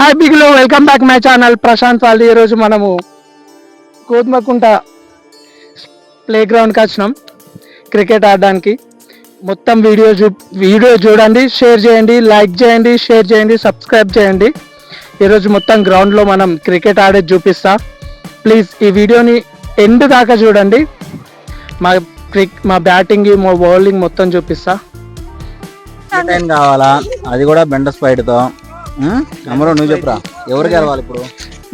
Hi బిగ్లో, welcome back my channel Prashanth వాళ్ళు. ఈరోజు మనము గోధుమకుంట ప్లే గ్రౌండ్కి వచ్చినాం క్రికెట్ ఆడడానికి. మొత్తం వీడియో చూడండి, షేర్ చేయండి, లైక్ చేయండి, షేర్ చేయండి, సబ్స్క్రైబ్ చేయండి. ఈరోజు మొత్తం గ్రౌండ్లో మనం క్రికెట్ ఆడేది చూపిస్తా. ప్లీజ్ ఈ వీడియోని ఎండ్ దాకా చూడండి. మా బ్యాటింగ్, మా బౌలింగ్ మొత్తం చూపిస్తా. కావాలా అది కూడా బెండస్ ఫైట్తో. అమరు నువ్వు చెప్పురా, ఎవరు గెలవాలి ఇప్పుడు?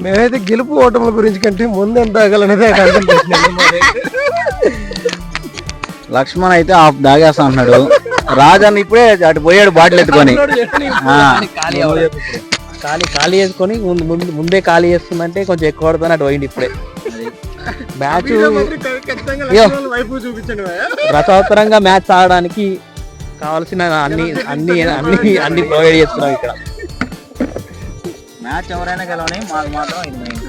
మేమైతే గెలుపు ఓటముల గురించి కంటే ముందు ఎంత ఆగాలనేది లక్ష్మణ్ అయితే హాఫ్ దాగేస్తా అంటున్నాడు. రాజన్ ఇప్పుడే అటు పోయాడు బాటిల్ ఎత్తుకొని. ఖాళీ చేసుకొని ముందే ఖాళీ చేస్తుందంటే కొంచెం ఎక్కువ పడుతుంది అటు పోయింది. ఇప్పుడే మ్యాచ్ రసవత్తరంగా మ్యాచ్ ఆడడానికి కావాల్సిన అన్ని ప్రొవైడ్ చేస్తున్నాం ఇక్కడ. మ్యాచ్ ఎవరైనా గెలవని, మాకు మాత్రం ఇది మెయిన్.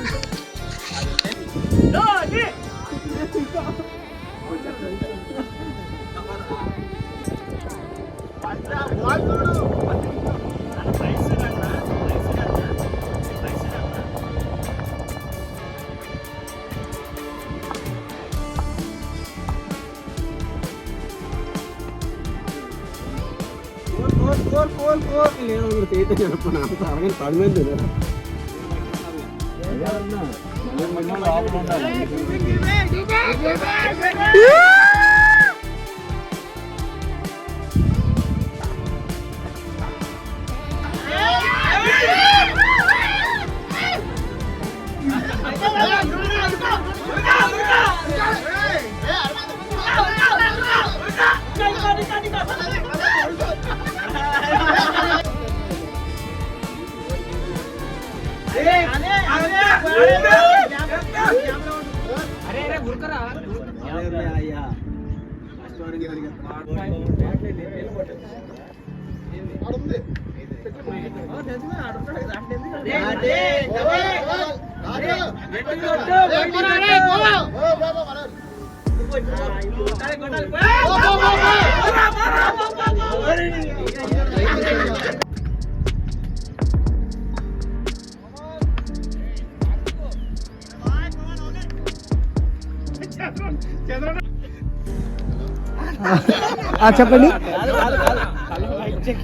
చెప్పండి.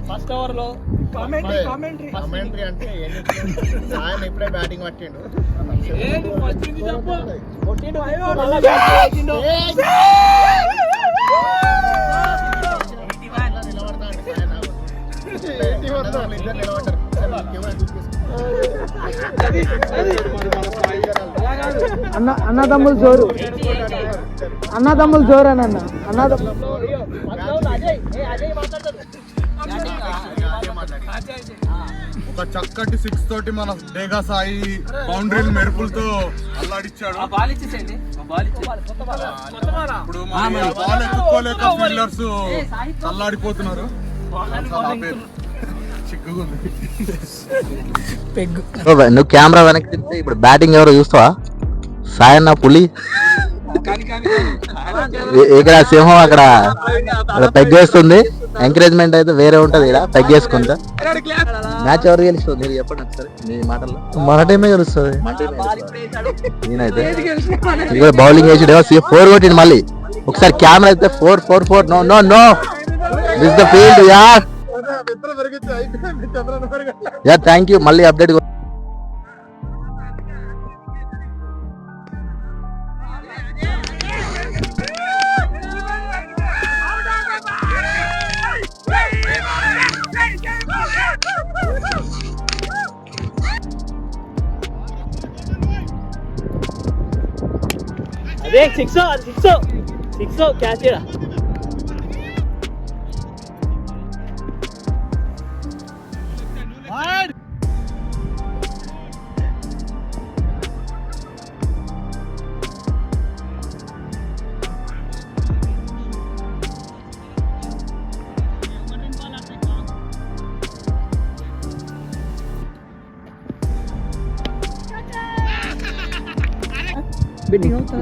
ఫస్ట్ ఓవర్ లో కామెంటరీ అంటే ఆయన ఇప్పుడే బ్యాటింగ్ పట్టిండు. అన్నదమ్ములు జోరు అని అన్నదమ్ములు. ఒక చక్కటి 6 తోటి మన డేగా సాయి బౌండరీలు మెరుపులతో అల్లాడిచ్చాడు. ఇప్పుడు బాల్ ఎత్తుకోలేక ఫీల్డర్స్ అల్లాడిపోతున్నారు. నువ్వు కెమెరా వెనక్కి తిప్పితే ఇప్పుడు బ్యాటింగ్ ఎవరో చూస్తావా? సాయన్న పులి, ఇక్కడ సింహం అక్కడ పెగ్గేస్తుంది. ఎంకరేజ్మెంట్ అయితే వేరే ఉంటది. ఇక్కడ పెగ్గేసుకుంటా. మ్యాచ్ ఎవరు గెలుస్తుంది మీరు చెప్పండి ఒకసారి మీ మాటల్లో. మన టీమే గెలుస్తుంది. నేనైతే ఇక్కడ బౌలింగ్ వేసి 4 కొట్టింది. మళ్ళీ ఒకసారి కెమెరా అయితే 4 no no no this the field యా థ్యాంక్ యూ. మళ్ళీ అప్డేట్ అదే సిక్స్ క్యాచ్ చేయడా. బెట్టింగ్ అవుతా